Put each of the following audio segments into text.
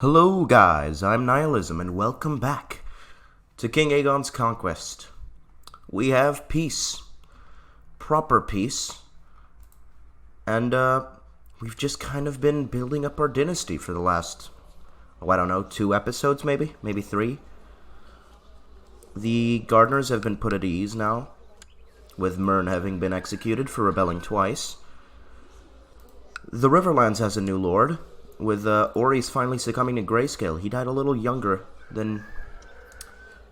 Hello guys, I'm Nihilism and welcome back to King Aegon's Conquest. We have peace. Proper peace. And we've just kind of been building up our dynasty for the last, I don't know, 2 episodes maybe? Maybe 3? The gardeners have been put at ease now, with Mern having been executed for rebelling twice. The Riverlands has a new lord, with Ori's finally succumbing to grayscale. He died a little younger than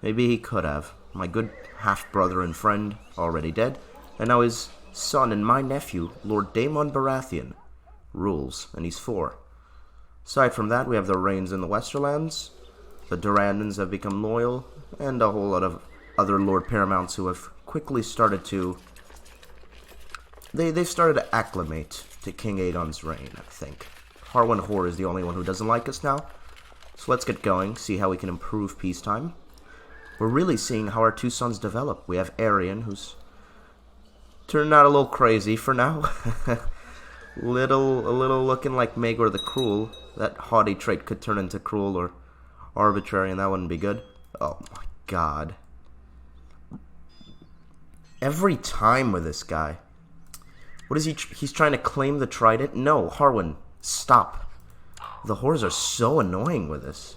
maybe he could have. My good half-brother and friend, already dead, and now his son and my nephew, Lord Daemon Baratheon, rules, and he's 4. Aside from that, we have the Rains in the Westerlands, the Durandons have become loyal, and a whole lot of other Lord Paramounts who have quickly started to... They've started to acclimate to King Aegon's reign, I think. Harwin Hoare is the only one who doesn't like us now. So let's get going, see how we can improve peacetime. We're really seeing how our 2 sons develop. We have Aerion, who's turned out a little crazy for now. a little looking like Maegor the Cruel. That haughty trait could turn into cruel or arbitrary, and that wouldn't be good. Oh my god. Every time with this guy. What is he? He's trying to claim the trident? No, Harwin. Stop. The whores are so annoying with this.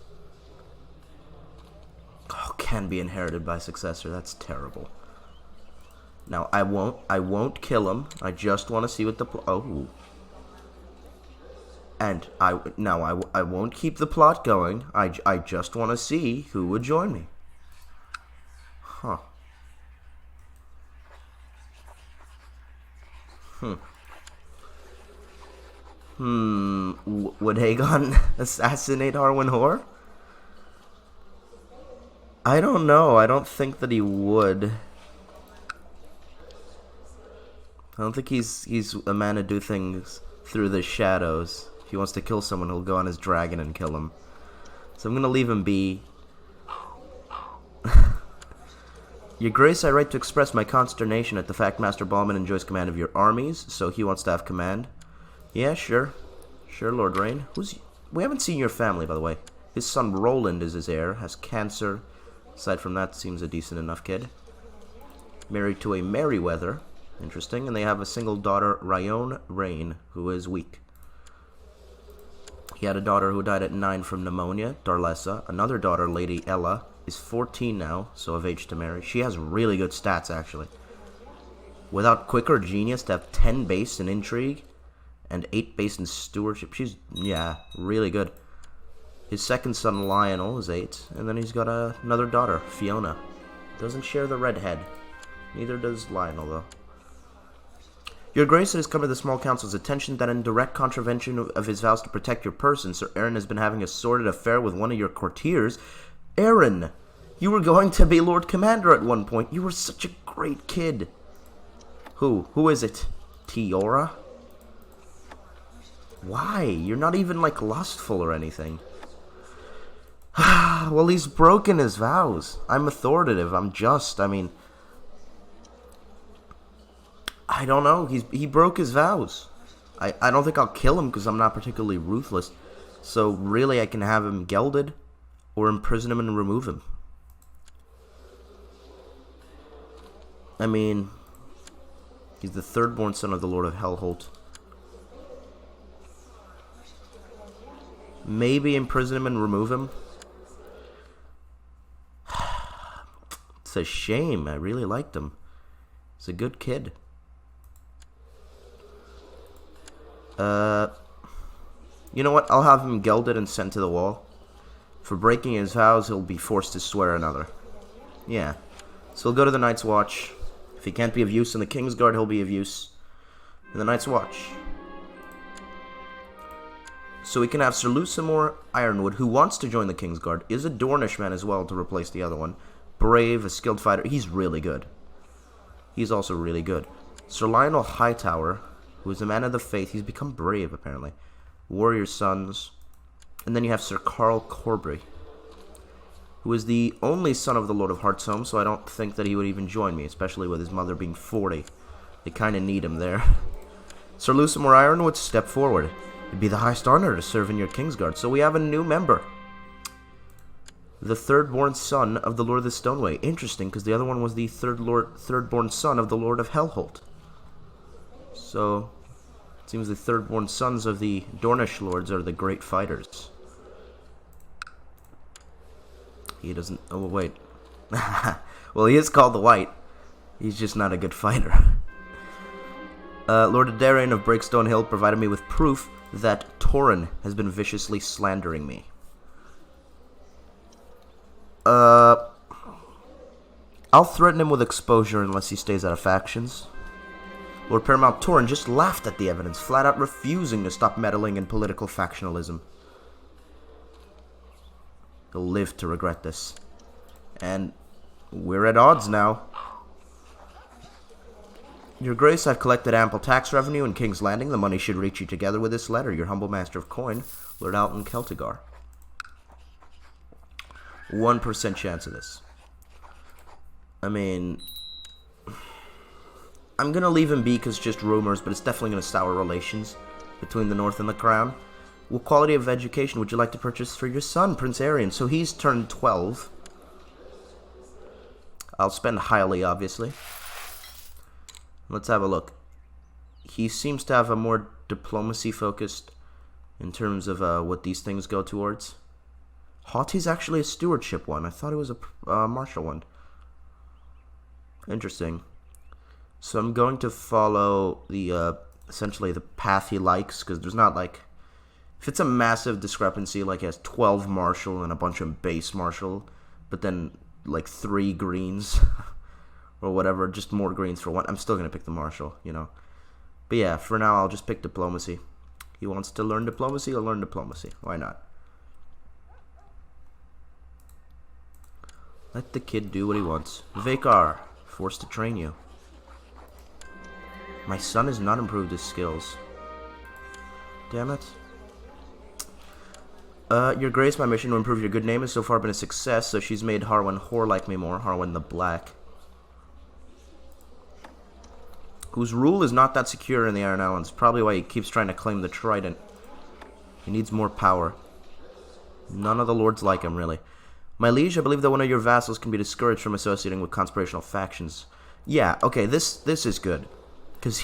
Oh, can be inherited by successor. That's terrible. Now, I won't kill him. I just want to see what the oh. And I won't keep the plot going. I just want to see who would join me. Huh. Would Aegon assassinate Harwin Hoare? I don't know. I don't think that he would. I don't think he's a man to do things through the shadows. If he wants to kill someone, he'll go on his dragon and kill him. So I'm gonna leave him be. Your Grace, I write to express my consternation at the fact Master Ballman enjoys command of your armies, so he wants to have command. Yeah, sure. Sure, Lord Rain. We haven't seen your family, by the way. His son Roland is his heir, has cancer. Aside from that, seems a decent enough kid. Married to a Merryweather. Interesting. And they have a single daughter, Ryon Rain, who is weak. He had a daughter who died at 9 from pneumonia, Darlessa. Another daughter, Lady Ella, is 14 now, so of age to marry. She has really good stats, actually. Without quick or genius, to have 10 base in intrigue and 8 base in stewardship. She's, yeah, really good. His second son, Lionel, is 8. And then he's got another daughter, Fiona. Doesn't share the red head. Neither does Lionel, though. Your Grace, it has come to the small council's attention that in direct contravention of his vows to protect your person, Sir Aaron has been having a sordid affair with one of your courtiers. Aaron, you were going to be Lord Commander at one point. You were such a great kid. Who? Who is it? Tiora? Why? You're not even, like, lustful or anything. Well, he's broken his vows. I'm authoritative. I'm just. I mean, I don't know. He broke his vows. I don't think I'll kill him because I'm not particularly ruthless. So, really, I can have him gelded or imprison him and remove him. I mean, he's the 3rd-born son of the Lord of Hellholt. Maybe imprison him and remove him. It's a shame. I really liked him. He's a good kid. You know what? I'll have him gelded and sent to the wall. For breaking his vows, he'll be forced to swear another. Yeah. So he'll go to the Night's Watch. If he can't be of use in the Kingsguard, he'll be of use in the Night's Watch. So we can have Sir Lusamore Ironwood, who wants to join the Kingsguard, is a Dornish man as well to replace the other one. Brave, a skilled fighter. He's really good. He's also really good. Sir Lionel Hightower, who is a man of the faith. He's become brave, apparently. Warrior sons. And then you have Sir Carl Corbry, who is the only son of the Lord of Heartsome, so I don't think that he would even join me, especially with his mother being 40. They kind of need him there. Sir Lusamore Ironwood, step forward. It'd be the highest honor to serve in your Kingsguard. So we have a new member. The third-born son of the Lord of the Stoneway. Interesting, because the other one was the third-born son of the Lord of Hellholt. So, it seems the third-born sons of the Dornish lords are the great fighters. He doesn't... Oh, wait. Well, he is called the White. He's just not a good fighter. Lord Adarian of Breakstone Hill provided me with proof that Torrin has been viciously slandering me. I'll threaten him with exposure unless he stays out of factions. Lord Paramount Torrin just laughed at the evidence, flat out refusing to stop meddling in political factionalism. He'll live to regret this. And we're at odds now. Your Grace, I've collected ample tax revenue in King's Landing. The money should reach you together with this letter. Your humble master of coin, Lord Alton Celtigar. 1% chance of this. I mean, I'm going to leave him be because just rumors, but it's definitely going to sour relations between the North and the Crown. What quality of education would you like to purchase for your son, Prince Arian? So he's turned 12. I'll spend highly, obviously. Let's have a look. He seems to have a more diplomacy focused in terms of what these things go towards. Haughty's actually a stewardship one. I thought it was a martial one. Interesting. So I'm going to follow the essentially the path he likes, because there's not like, if it's a massive discrepancy, like he has 12 martial and a bunch of base martial, but then like 3 greens or whatever, just more greens for one, I'm still gonna pick the martial, you know. But yeah, for now I'll just pick diplomacy. He wants to learn diplomacy, he'll learn diplomacy. Why not? Let the kid do what he wants. Vakar, forced to train you. My son has not improved his skills. Damn it. Your Grace, my mission to improve your good name has so far been a success, so she's made Harwin Whore like me more, Harwin the Black. Whose rule is not that secure in the Iron Islands, probably why he keeps trying to claim the Trident. He needs more power. None of the lords like him, really. My liege, I believe that one of your vassals can be discouraged from associating with conspirational factions. Yeah, okay, this is good. Because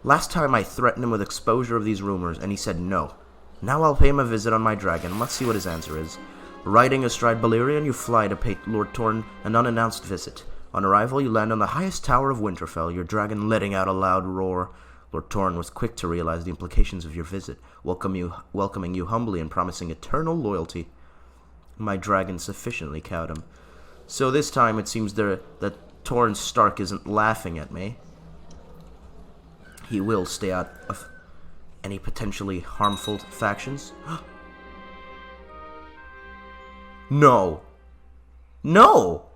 last time I threatened him with exposure of these rumors, and he said no. Now I'll pay him a visit on my dragon. Let's see what his answer is. Riding astride Balerion, you fly to pay Lord Torrin an unannounced visit. On arrival, you land on the highest tower of Winterfell, your dragon letting out a loud roar. Lord Torrin was quick to realize the implications of your visit, welcoming you humbly and promising eternal loyalty. My dragon sufficiently cowed him. So this time it seems that Torrin Stark isn't laughing at me. He will stay out of any potentially harmful factions. No! No!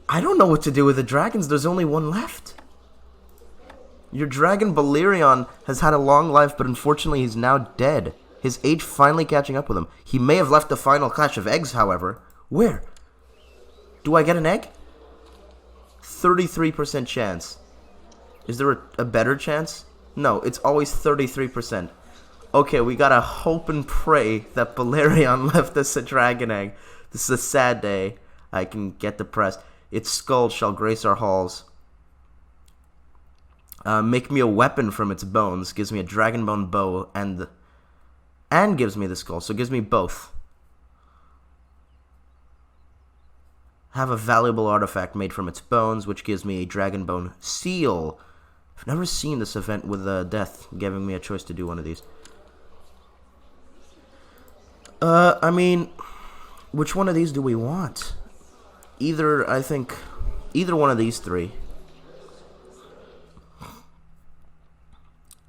I don't know what to do with the dragons. There's only one left. Your dragon Balerion has had a long life, but unfortunately he's now dead. His age finally catching up with him. He may have left the final clash of eggs, however. Where? Do I get an egg? 33% chance. Is there a better chance? No, it's always 33%. Okay, we gotta hope and pray that Balerion left us a dragon egg. This is a sad day. I can get depressed. Its skull shall grace our halls. Make me a weapon from its bones. Gives me a dragon bone bow and gives me the skull. So it gives me both. Have a valuable artifact made from its bones, which gives me a dragon bone seal. I've never seen this event with death giving me a choice to do one of these. I mean, which one of these do we want? I think either one of these three.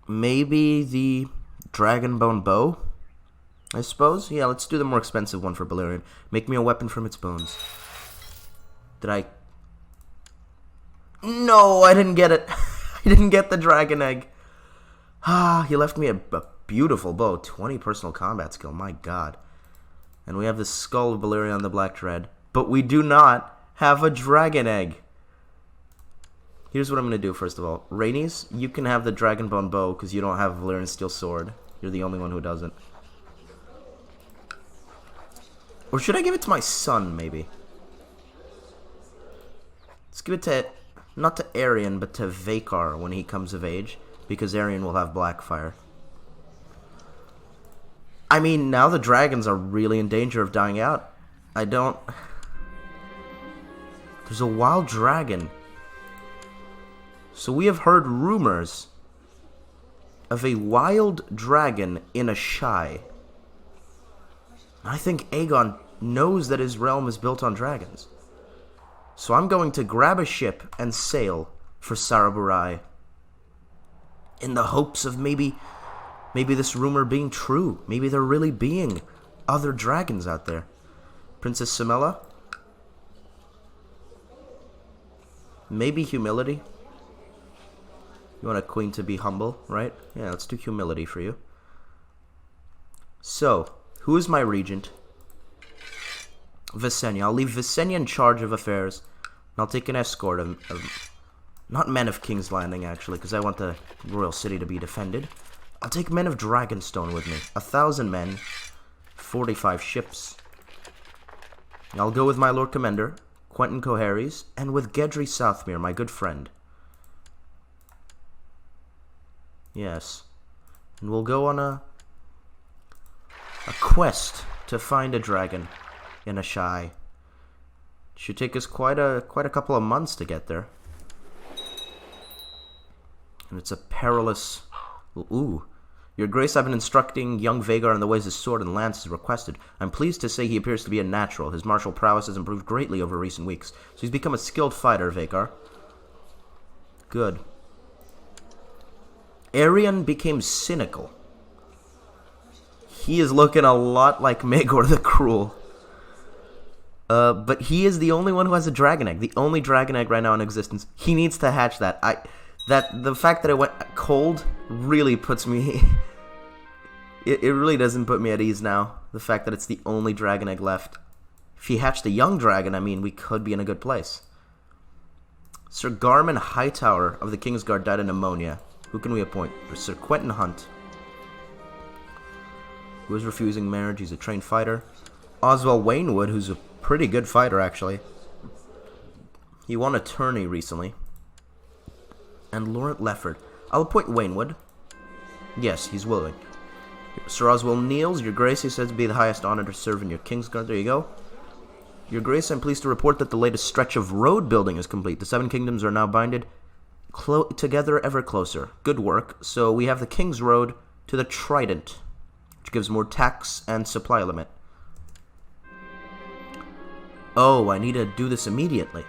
Maybe the dragon bone bow, I suppose. Yeah, let's do the more expensive one for Balerion. Make me a weapon from its bones. Did I? No, I didn't get it. I didn't get the dragon egg. He left me a beautiful bow. 20 personal combat skill. My god. And we have the skull of Balerion the Black Dread. But we do not have a dragon egg. Here's what I'm going to do, first of all. Rhaenys, you can have the Dragonbone bow because you don't have a Valyrian steel sword. You're the only one who doesn't. Or should I give it to my son, maybe? Let's give it to, not to Aerion, but to Vhagar when he comes of age. Because Aerion will have Blackfire. I mean, now the dragons are really in danger of dying out. I don't... There's a wild dragon. So we have heard rumors of a wild dragon in a Shai. I think Aegon knows that his realm is built on dragons. So I'm going to grab a ship and sail for Saraburai. In the hopes of maybe this rumor being true. Maybe there really being other dragons out there. Princess Samela? Maybe humility? You want a queen to be humble, right? Yeah, let's do humility for you. So, who is my regent? Visenya. I'll leave Visenya in charge of affairs. And I'll take an escort of not men of King's Landing, actually, because I want the royal city to be defended. I'll take men of Dragonstone with me. 1,000 men. 45 ships. I'll go with my Lord Commander, Quentin Coharies, and with Gedry Southmere, my good friend. Yes. And we'll go on a quest to find a dragon in a Shai. Should take us quite a couple of months to get there. And it's a perilous... Ooh. Your Grace, I've been instructing young Vhagar in the ways his sword and lance is requested. I'm pleased to say he appears to be a natural. His martial prowess has improved greatly over recent weeks. So he's become a skilled fighter, Vhagar. Good. Aerion became cynical. He is looking a lot like Maegor the Cruel. But he is the only one who has a dragon egg. The only dragon egg right now in existence. He needs to hatch that. The fact that it went cold really puts me... it really doesn't put me at ease now. The fact that it's the only dragon egg left. If he hatched a young dragon, I mean, we could be in a good place. Sir Garmin Hightower of the Kingsguard died of pneumonia. Who can we appoint? Sir Quentin Hunt. Who is refusing marriage. He's a trained fighter. Oswell Waynwood, who's a pretty good fighter, actually. He won a tourney recently. And Laurent Lefford. I'll appoint Waynwood. Yes, he's willing. Sir Oswell Niels, Your Grace, is said to be the highest honor to serve in your Kingsguard. There you go. Your Grace, I'm pleased to report that the latest stretch of road building is complete. The 7 kingdoms are now binded together ever closer. Good work. So we have the King's Road to the Trident, which gives more tax and supply limit. Oh, I need to do this immediately.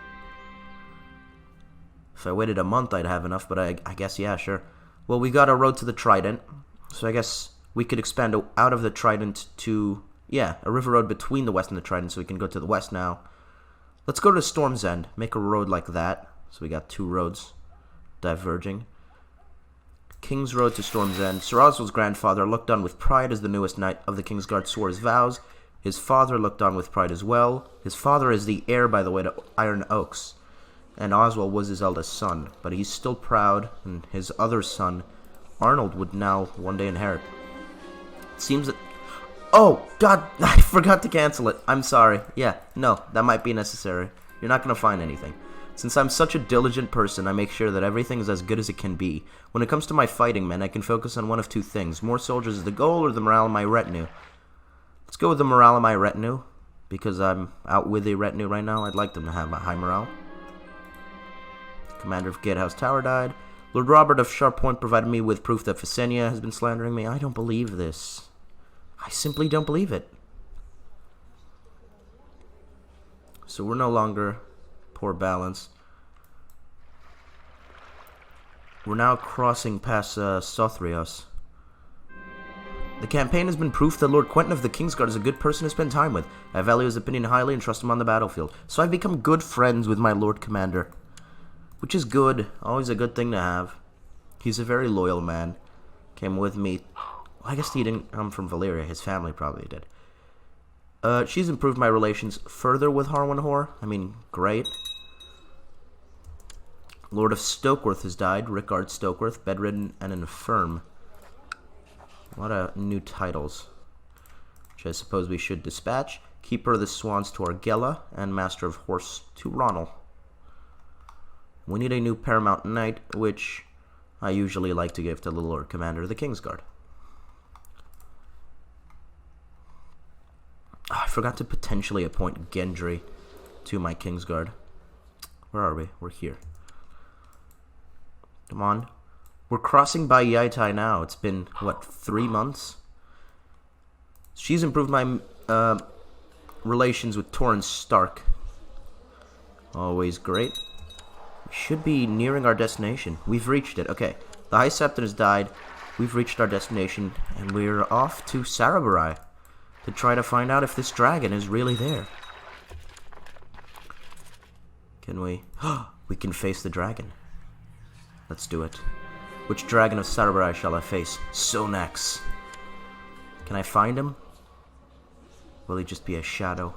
If I waited a month, I'd have enough, but I guess, yeah, sure. Well, we got a road to the Trident, so I guess we could expand out of the Trident to, yeah, a river road between the West and the Trident, so we can go to the West now. Let's go to Storm's End, make a road like that. So we got 2 roads diverging. King's Road to Storm's End. Sir Oswald's grandfather looked on with pride as the newest knight of the Kingsguard swore his vows. His father looked on with pride as well. His father is the heir, by the way, to Iron Oaks. And Oswald was his eldest son, but he's still proud, and his other son, Arnold, would now one day inherit. It seems that... Oh, God, I forgot to cancel it. I'm sorry. Yeah, no, that might be necessary. You're not going to find anything. Since I'm such a diligent person, I make sure that everything is as good as it can be. When it comes to my fighting men, I can focus on one of 2 things. More soldiers is the goal, or the morale of my retinue. Let's go with the morale of my retinue, because I'm out with a retinue right now. I'd like them to have a high morale. Commander of Gatehouse Tower died. Lord Robert of Sharp Point provided me with proof that Visenya has been slandering me. I don't believe this. I simply don't believe it. So we're no longer poor balance. We're now crossing past Sothrios. The campaign has been proof that Lord Quentin of the Kingsguard is a good person to spend time with. I value his opinion highly and trust him on the battlefield. So I've become good friends with my Lord Commander. Which is good. Always a good thing to have. He's a very loyal man. Came with me. Well, I guess he didn't come from Valyria. His family probably did. She's improved my relations further with Harwin. I mean, great. Lord of Stokeworth has died. Rickard Stokeworth, bedridden and infirm. A lot of new titles, which I suppose we should dispatch. Keeper of the Swans to Argella, and Master of Horse to Ronald. We need a new Paramount Knight, which I usually like to give to the Lord Commander of the Kingsguard. Oh, I forgot to potentially appoint Gendry to my Kingsguard. Where are we? We're here. Come on. We're crossing by Yaitai now. It's been, what, 3 months? She's improved my relations with Torrance Stark. Always great. We should be nearing our destination. We've reached it. Okay. The High Septon has died. We've reached our destination, and we're off to Sarabarai to try to find out if this dragon is really there. Can we? We can face the dragon. Let's do it. Which dragon of Sarabarai shall I face? Sonax. Can I find him? Will he just be a shadow?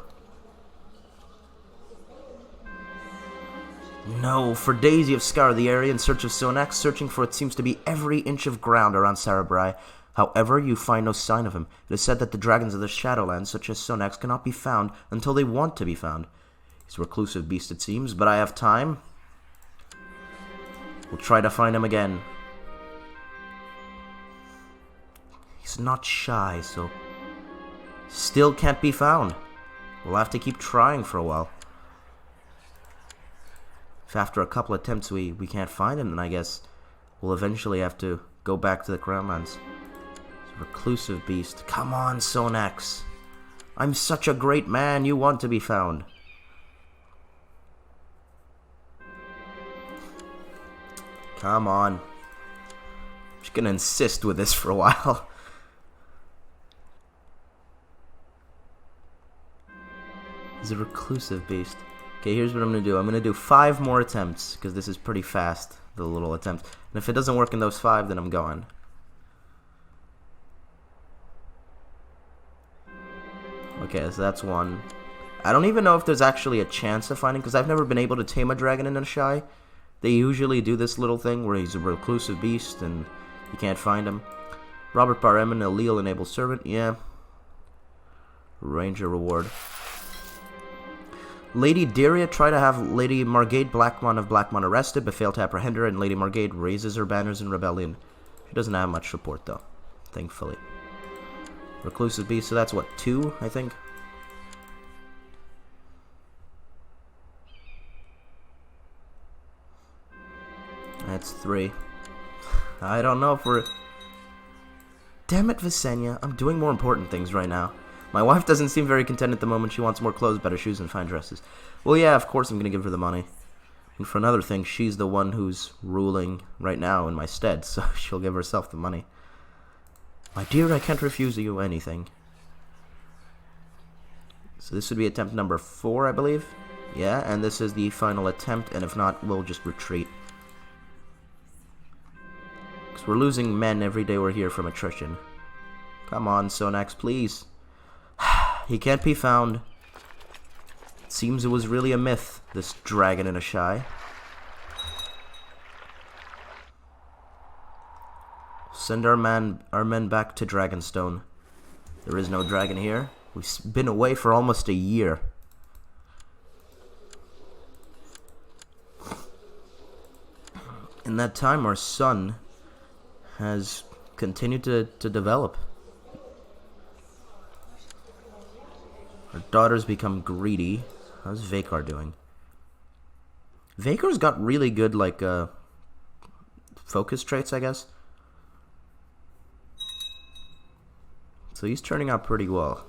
No, for days you have scoured the area in search of Sonax, searching for what seems to be every inch of ground around Sarabarai. However, you find no sign of him. It is said that the dragons of the Shadowlands, such as Sonax, cannot be found until they want to be found. He's a reclusive beast, it seems, but I have time. We'll try to find him again. He's not shy, so... Still can't be found. We'll have to keep trying for a while. If after a couple attempts we can't find him, then I guess we'll eventually have to go back to the Crownlands. Reclusive beast. Come on, Sonax. I'm such a great man, you want to be found. Come on. I'm just gonna insist with this for a while. He's a reclusive beast. Okay, here's what I'm gonna do. I'm gonna do 5 more attempts, because this is pretty fast, the little attempt. And if it doesn't work in those 5, then I'm going. Okay, so that's 1. I don't even know if there's actually a chance of finding, because I've never been able to tame a dragon in a shy. They usually do this little thing where he's a reclusive beast and you can't find him. Robert Bareman, Allele enabled servant, yeah. Ranger reward. Lady Daria tried to have Lady Margade Blackmon of Blackmon arrested, but failed to apprehend her, and Lady Margade raises her banners in rebellion. She doesn't have much support, though, thankfully. Reclusive beast, so that's what, 2, I think? That's 3. I don't know if we're... Damn it, Visenya. I'm doing more important things right now. My wife doesn't seem very content at the moment. She wants more clothes, better shoes, and fine dresses. Well, yeah, of course I'm going to give her the money. And for another thing, she's the one who's ruling right now in my stead, so she'll give herself the money. My dear, I can't refuse you anything. So this would be attempt number 4, I believe. Yeah, and this is the final attempt, and if not, we'll just retreat. Because we're losing men every day we're here from attrition. Come on, Sonax, please. He can't be found. It seems it was really a myth, this dragon in a shy. Send our men back to Dragonstone. There is no dragon here. We've been away for almost a year. In that time, our son has continued to develop. Our daughter's become greedy. How's Vakar doing? Vakar's got really good, like, focus traits, I guess. So he's turning out pretty well.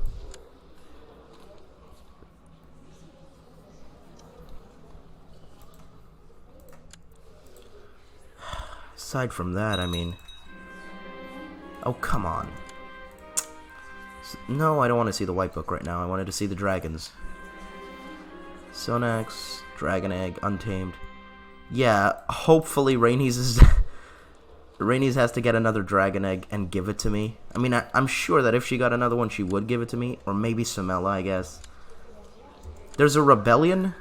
Aside from that, I mean... Oh, come on. No, I don't want to see the white book right now. I wanted to see the dragons. Sonax, Dragon Egg, Untamed. Yeah, hopefully Rhaenys is... Rhaenys has to get another dragon egg and give it to me. I mean, I'm sure that if she got another one, she would give it to me. Or maybe Samela, I guess. There's a rebellion.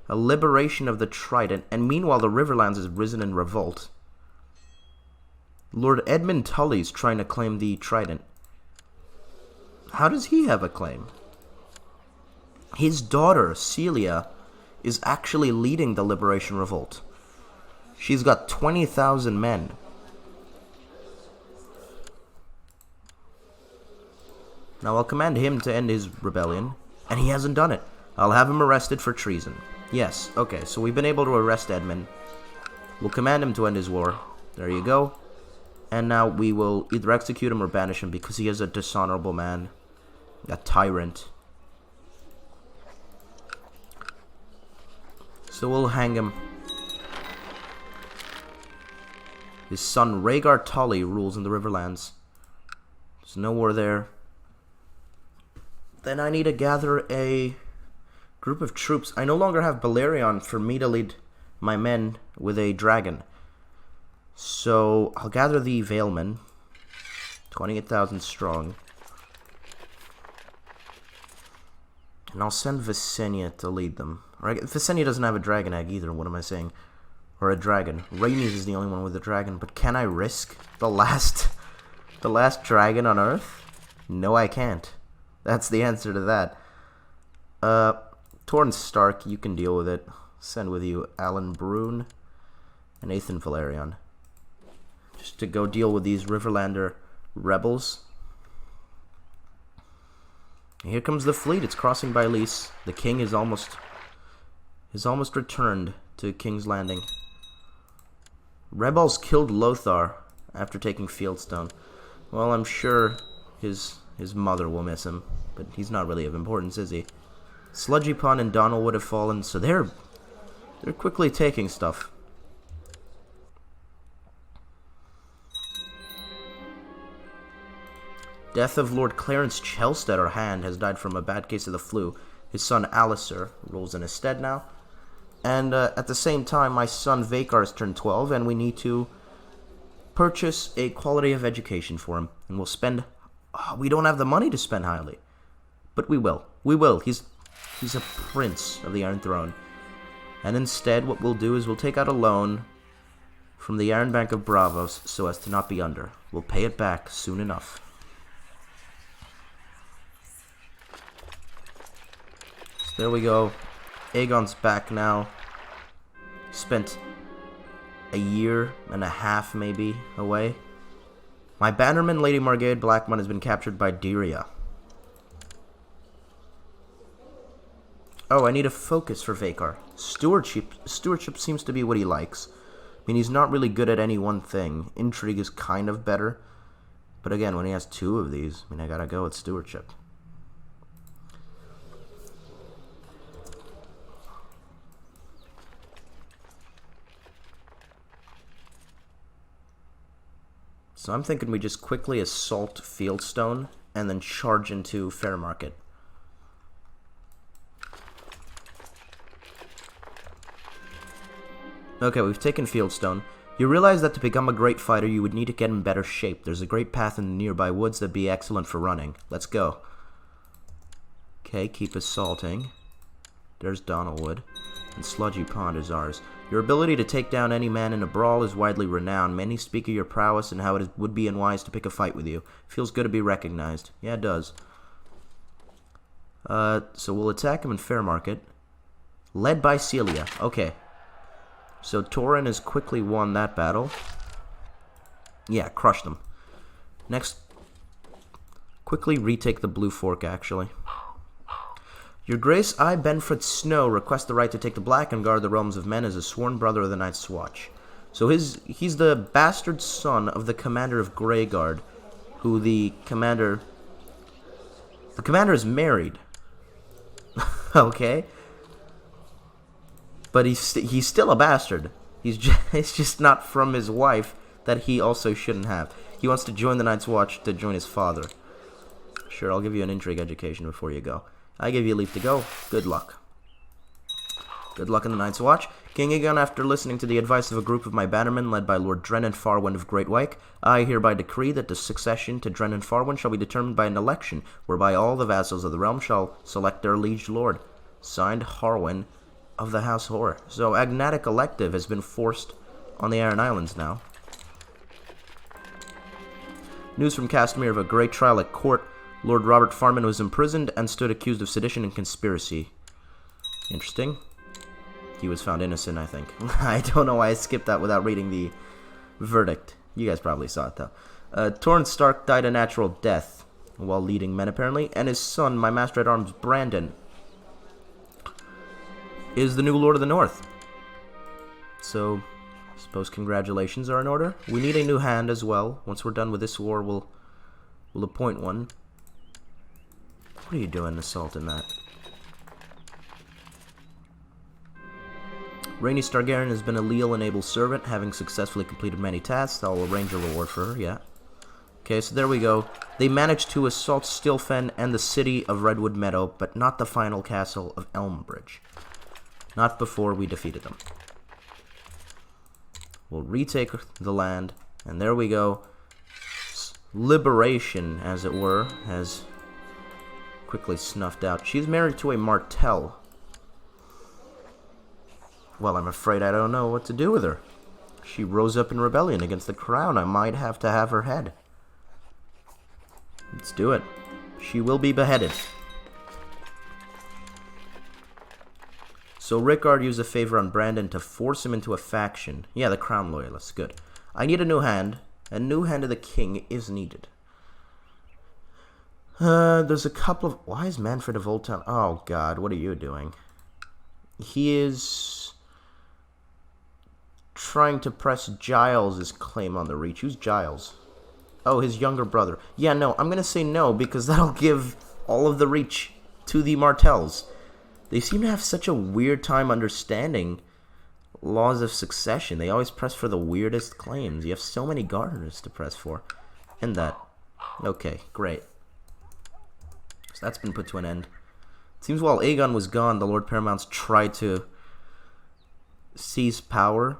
A liberation of the Trident. And meanwhile, the Riverlands is risen in revolt. Lord Edmund Tully's trying to claim the Trident. How does he have a claim? His daughter, Celia, is actually leading the Liberation Revolt. She's got 20,000 men. Now I'll command him to end his rebellion, and he hasn't done it. I'll have him arrested for treason. Yes, okay, so we've been able to arrest Edmund. We'll command him to end his war. There you go. And now we will either execute him or banish him because he is a dishonorable man. A tyrant. So we'll hang him. His son Rhaegar Tully rules in the Riverlands. There's no war there. Then I need to gather a group of troops. I no longer have Balerion for me to lead my men with a dragon. So I'll gather the Valemen. 28,000 strong. And I'll send Visenya to lead them. Visenya doesn't have a dragon egg either, what am I saying? Or a dragon. Rhaenys is the only one with a dragon, but can I risk the last dragon on Earth? No, I can't. That's the answer to that. Torrhen Stark, you can deal with it. Send with you Alan Brune and Aethan Valerion. Just to go deal with these Riverlander rebels. And here comes the fleet. It's crossing by Lys. The king is almost returned to King's Landing. Rebels killed Lothar after taking Fieldstone. Well, I'm sure his mother will miss him, but he's not really of importance, is he? Sludgy Pond and Donalwood have fallen, so they're quickly taking stuff. Death of Lord Clarence Chelstead, Hand, has died from a bad case of the flu. His son Alistair rules in his stead now. And at the same time, my son Vakar has turned 12, and we need to purchase a quality of education for him. And we'll spend... we don't have the money to spend highly. But we will. We will. He's a prince of the Iron Throne. And instead, what we'll do is we'll take out a loan from the Iron Bank of Bravos so as to not be under. We'll pay it back soon enough. So there we go. Aegon's back now. Spent a year and a half, maybe, away. My bannerman, Lady Margaret Blackmon, has been captured by Dyria. Oh, I need a focus for Vakar. Stewardship seems to be what he likes. I mean, he's not really good at any one thing. Intrigue is kind of better. But again, when he has two of these, I mean, I gotta go with stewardship. So I'm thinking we just quickly assault Fieldstone and then charge into Fairmarket. Okay, we've taken Fieldstone. You realize that to become a great fighter, you would need to get in better shape. There's a great path in the nearby woods that'd be excellent for running. Let's go. Okay, keep assaulting. There's Donalwood. And Sludgy Pond is ours. Your ability to take down any man in a brawl is widely renowned. Many speak of your prowess and how it would be unwise to pick a fight with you. Feels good to be recognized. Yeah, it does. So we'll attack him in Fairmarket. Led by Celia. Okay. So Torrhen has quickly won that battle. Yeah, crushed them. Next, quickly retake the Blue Fork, actually. Your Grace, I, Benfred Snow, request the right to take the Black and guard the realms of men as a sworn brother of the Night's Watch. So he's the bastard son of the commander of Greyguard, who the commander is married. Okay? But he's still a bastard. It's just not from his wife that he also shouldn't have. He wants to join the Night's Watch to join his father. Sure, I'll give you an intrigue education before you go. I give you leave to go. Good luck. Good luck in the Night's Watch. King Aegon, after listening to the advice of a group of my bannermen led by Lord Drennan Farwind of Great Wyke, I hereby decree that the succession to Drennan Farwind shall be determined by an election, whereby all the vassals of the realm shall select their liege lord. Signed, Harwin of the House Hoare. So, Agnatic Elective has been forced on the Aran Islands now. News from Castamere of a great trial at court. Lord Robert Farman was imprisoned and stood accused of sedition and conspiracy. Interesting. He was found innocent, I think. I don't know why I skipped that without reading the verdict. You guys probably saw it, though. Torrance Stark died a natural death while leading men, apparently, and his son, my Master-at-Arms Brandon, is the new Lord of the North. So, I suppose congratulations are in order. We need a new hand as well. Once we're done with this war, we'll appoint one. What are you doing, assaulting that? Rhaenys Targaryen has been a leal and able servant, having successfully completed many tasks. I'll arrange a reward for her, yeah. Okay, so there we go. They managed to assault Stilfen and the city of Redwood Meadow, but not the final castle of Elmbridge. Not before we defeated them. We'll retake the land, and there we go. Liberation, as it were, has quickly snuffed out. She's married to a Martell. Well, I'm afraid I don't know what to do with her. She rose up in rebellion against the crown. I might have to have her head. Let's do it. She will be beheaded. So Rickard used a favor on Brandon to force him into a faction. Yeah, the crown loyalists. Good. I need a new hand. A new hand of the king is needed. There's a couple of... Why is Manfred of Old Town... Oh, God. What are you doing? He is trying to press Giles' claim on the Reach. Who's Giles? Oh, his younger brother. Yeah, no, I'm going to say no, because that'll give all of the Reach to the Martells. They seem to have such a weird time understanding laws of succession. They always press for the weirdest claims. You have so many gardeners to press for. And that. Okay, great. So that's been put to an end. It seems while Aegon was gone, the Lord Paramounts tried to seize power.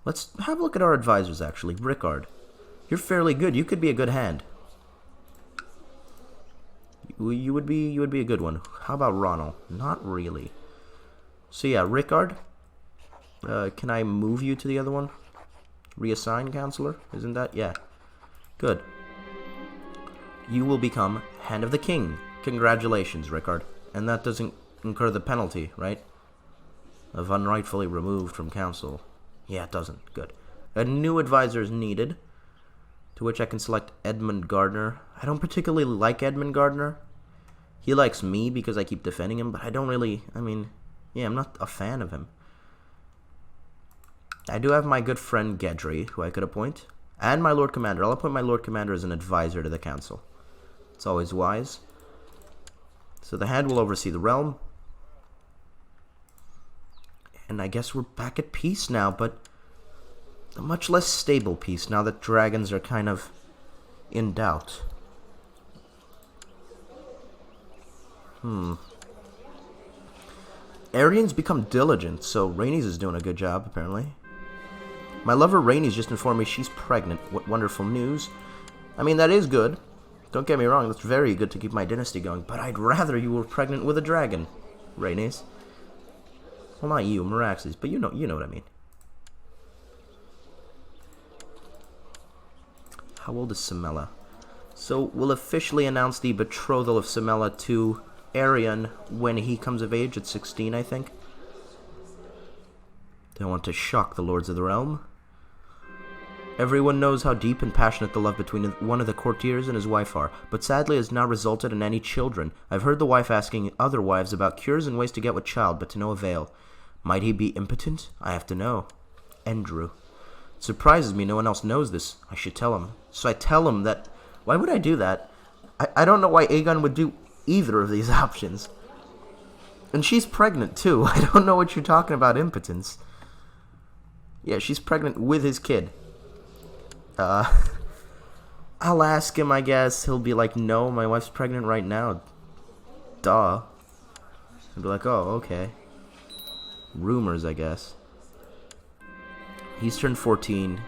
Let's have a look at our advisors, actually. Rickard, you're fairly good. You could be a good hand. You would be a good one. How about Ronald? Not really. So yeah, Rickard. Can I move you to the other one? Reassign, counselor? Isn't that? Yeah. Good. You will become Hand of the King. Congratulations, Rickard. And that doesn't incur the penalty, right? Of unrightfully removed from council. Yeah, it doesn't. Good. A new advisor is needed, to which I can select Edmund Gardner. I don't particularly like Edmund Gardner. He likes me because I keep defending him, but I don't really... I mean, yeah, I'm not a fan of him. I do have my good friend Gedry, who I could appoint, and my Lord Commander. I'll appoint my Lord Commander as an advisor to the council. It's always wise. So the hand will oversee the realm. And I guess we're back at peace now, but a much less stable peace now that dragons are kind of in doubt. Arian's become diligent, so Rhaenys is doing a good job, apparently. My lover Rhaenys just informed me she's pregnant. What wonderful news. I mean, that is good. Don't get me wrong, that's very good to keep my dynasty going, but I'd rather you were pregnant with a dragon, Rhaenys. Well, not you, Meraxes, but you know what I mean. How old is Samela? So, we'll officially announce the betrothal of Samela to Arian when he comes of age at 16, I think. They want to shock the Lords of the Realm. Everyone knows how deep and passionate the love between one of the courtiers and his wife are, but sadly has not resulted in any children. I've heard the wife asking other wives about cures and ways to get with child, but to no avail. Might he be impotent? I have to know. Andrew. It surprises me no one else knows this. I should tell him. So I tell him that... Why would I do that? I don't know why Aegon would do either of these options. And she's pregnant, too. I don't know what you're talking about impotence. Yeah, she's pregnant with his kid. I'll ask him, I guess. He'll be like, no, my wife's pregnant right now. Duh. I'll be like, oh, okay. Rumors, I guess. He's turned 14.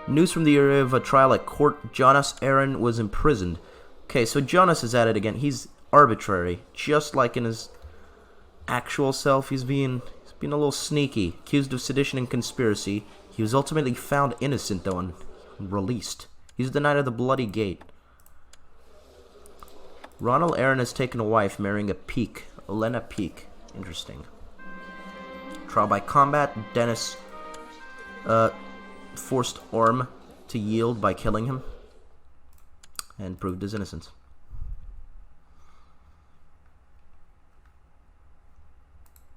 News from the area of a trial at court. Jonas Aaron was imprisoned. Okay, so Jonas is at it again. He's arbitrary. Just like in his actual self, he's being a little sneaky. Accused of sedition and conspiracy. He was ultimately found innocent, though, and released. He's the Knight of the Bloody Gate. Ronald Aaron has taken a wife, marrying a Peak. Elena Peak. Interesting. Trial by combat. Dennis forced Orm to yield by killing him. And proved his innocence.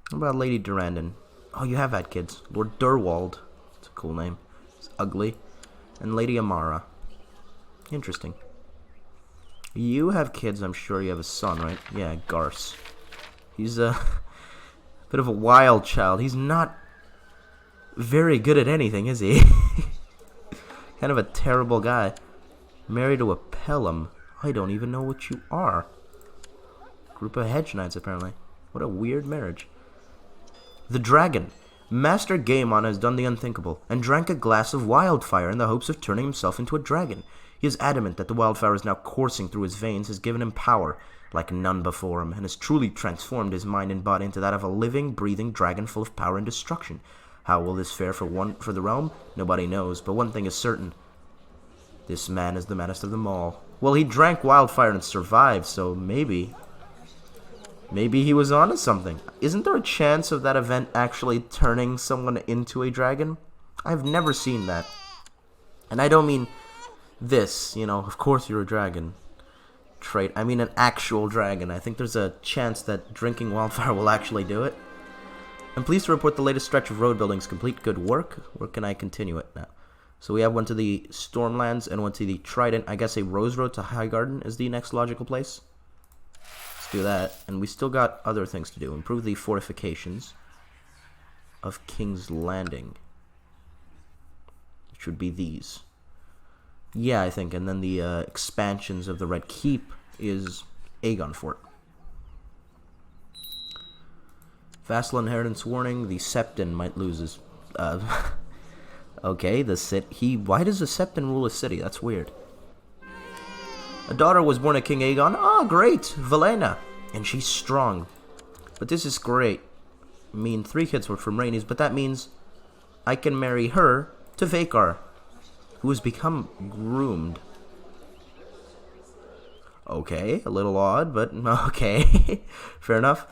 What about Lady Durandon? Oh, you have had kids. Lord Durwald. It's a cool name. It's ugly. And Lady Amara. Interesting. You have kids. I'm sure you have a son, right? Yeah, Garce. He's a bit of a wild child. He's not very good at anything, is he? Kind of a terrible guy. Married to a Pelham. I don't even know what you are. Group of hedge knights, apparently. What a weird marriage. The Dragon. Master Gaemon has done the unthinkable, and drank a glass of wildfire in the hopes of turning himself into a dragon. He is adamant that the wildfire is now coursing through his veins, has given him power like none before him, and has truly transformed his mind and body into that of a living, breathing dragon full of power and destruction. How will this fare for the realm? Nobody knows, but one thing is certain. This man is the maddest of them all. Well, he drank wildfire and survived, so maybe he was onto something. Isn't there a chance of that event actually turning someone into a dragon? I've never seen that. And I don't mean this, of course you're a dragon trait. I mean an actual dragon. I think there's a chance that drinking wildfire will actually do it. I'm pleased to report the latest stretch of road buildings complete. Good work. Where can I continue it now? So we have one to the Stormlands and one to the Trident. I guess a Rose Road to Highgarden is the next logical place. Let's do that. And we still got other things to do. Improve the fortifications of King's Landing, which would be these. Yeah, I think. And then the expansions of the Red Keep is Aegon Fort. Vassal inheritance warning. The Septon might lose his... okay, why does the Septon rule a city? That's weird. A daughter was born to King Aegon. Oh, great! Valena. And she's strong. But this is great. I mean, 3 kids were from Rhaenys, but that means I can marry her to Vhagar, who has become groomed. Okay, a little odd, but okay. Fair enough.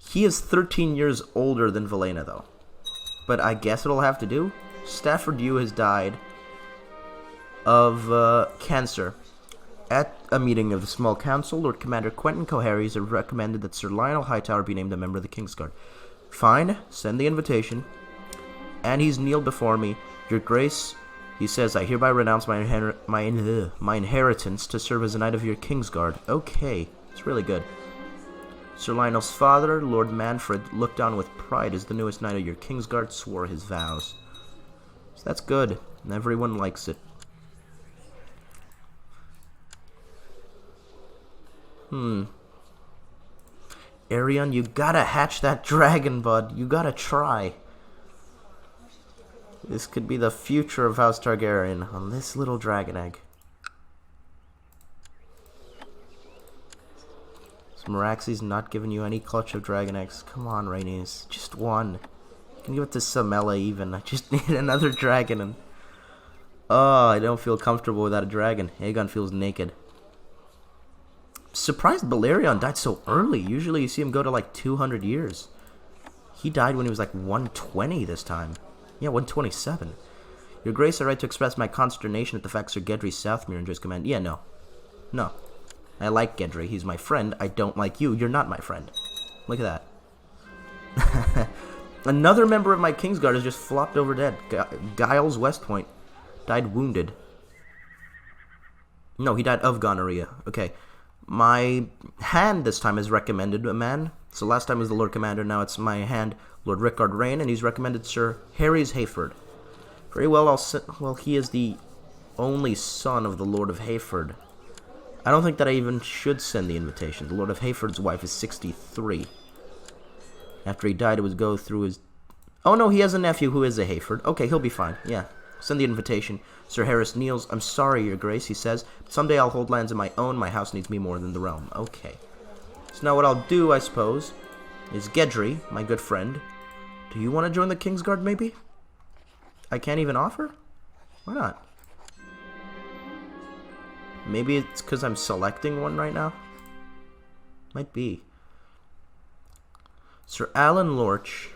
He is 13 years older than Valena, though. But I guess it'll have to do. Stafford Yu has died of cancer. At a meeting of the small council, Lord Commander Quentin Coharies has recommended that Sir Lionel Hightower be named a member of the Kingsguard. Fine, send the invitation. And he's kneeled before me. Your Grace, he says, I hereby renounce my inheritance to serve as a knight of your Kingsguard. Okay, it's really good. Sir Lionel's father, Lord Manfred, looked on with pride as the newest knight of your Kingsguard swore his vows. So that's good, and everyone likes it. Aegon, you gotta hatch that dragon, bud. You gotta try. This could be the future of House Targaryen on this little dragon egg. Meraxi's not giving you any clutch of dragon eggs. Come on, Rhaenys. Just one. You can give it to Samela even. I just need another dragon. And oh, I don't feel comfortable without a dragon. Aegon feels naked. Surprised Balerion died so early. Usually you see him go to like 200 years. He died when he was like 120 this time. Yeah, 127. Your Grace, I write to express my consternation at the fact Sir Gendry Southmere enjoys command. Yeah, no. No. I like Gendry. He's my friend. I don't like you. You're not my friend. Look at that. Another member of my Kingsguard has just flopped over dead. Giles Westpoint died wounded. No, he died of gonorrhea. Okay. My hand this time has recommended a man. So last time was the Lord Commander. Now it's my hand, Lord Rickard Rain, and he's recommended Sir Harry's Hayford. Very well, well, he is the only son of the Lord of Hayford. I don't think that I even should send the invitation. The Lord of Hayford's wife is 63. After he died, it would go through his... Oh no, he has a nephew who is a Hayford. Okay, he'll be fine. Yeah. Send the invitation. Sir Harris kneels. I'm sorry, Your Grace, he says. Someday I'll hold lands of my own. My house needs me more than the realm. Okay. So now what I'll do, I suppose, is Gedry, my good friend. Do you want to join the Kingsguard, maybe? I can't even offer? Why not? Maybe it's because I'm selecting one right now? Might be. Sir Alan Lorch,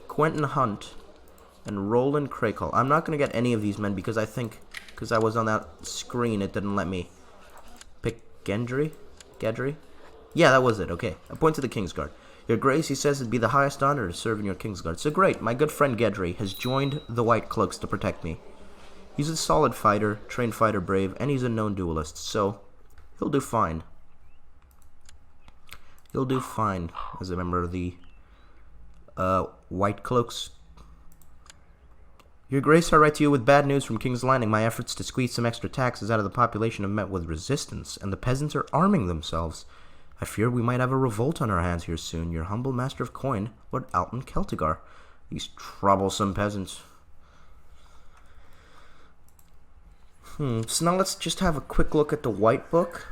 Quentin Hunt, and Roland Crakehall. I'm not going to get any of these men because I think, because I was on that screen, it didn't let me pick Gedry? Yeah, that was it. Okay. Appoint to the Kingsguard. Your Grace, he says, it'd be the highest honor to serve in your Kingsguard. So great, my good friend Gedry has joined the White Cloaks to protect me. He's a solid fighter, trained fighter brave, and he's a known duelist, so he'll do fine. He'll do fine as a member of the White Cloaks. Your Grace, I write to you with bad news from King's Landing. My efforts to squeeze some extra taxes out of the population have met with resistance, and the peasants are arming themselves. I fear we might have a revolt on our hands here soon. Your humble master of coin, Lord Alton Celtigar. These troublesome peasants. So now let's just have a quick look at the White Book.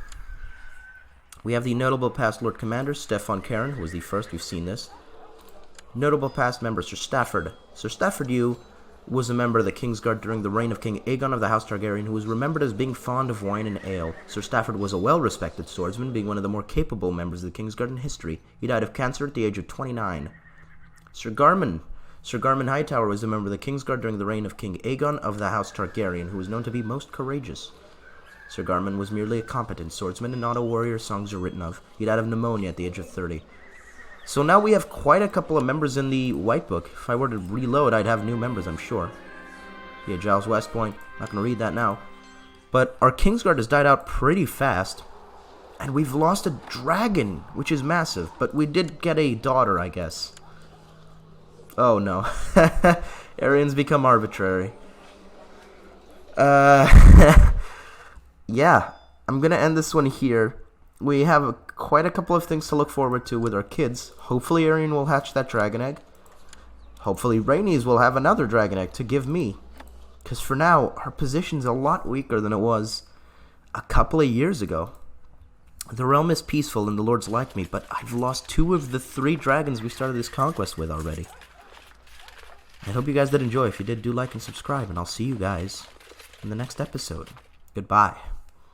We have the notable past Lord Commander, Stefan Karen, who was the first. We've seen this. Notable past member, Sir Stafford. Sir Stafford Yu was a member of the Kingsguard during the reign of King Aegon of the House Targaryen, who was remembered as being fond of wine and ale. Sir Stafford was a well-respected swordsman, being one of the more capable members of the Kingsguard in history. He died of cancer at the age of 29. Sir Garmin Hightower was a member of the Kingsguard during the reign of King Aegon of the House Targaryen, who was known to be most courageous. Sir Garmin was merely a competent swordsman and not a warrior songs are written of. He died of pneumonia at the age of 30. So now we have quite a couple of members in the White Book. If I were to reload, I'd have new members, I'm sure. Yeah, Giles Westpoint. Not going to read that now. But our Kingsguard has died out pretty fast. And we've lost a dragon, which is massive. But we did get a daughter, I guess. Oh, no. Arians become arbitrary. Yeah, I'm going to end this one here. We have quite a couple of things to look forward to with our kids. Hopefully Arian will hatch that dragon egg. Hopefully Rhaenys will have another dragon egg to give me. Because for now, our position's a lot weaker than it was a couple of years ago. The realm is peaceful and the lords like me, but I've lost 2 of the 3 dragons we started this conquest with already. I hope you guys did enjoy. If you did, do like and subscribe, and I'll see you guys in the next episode. Goodbye.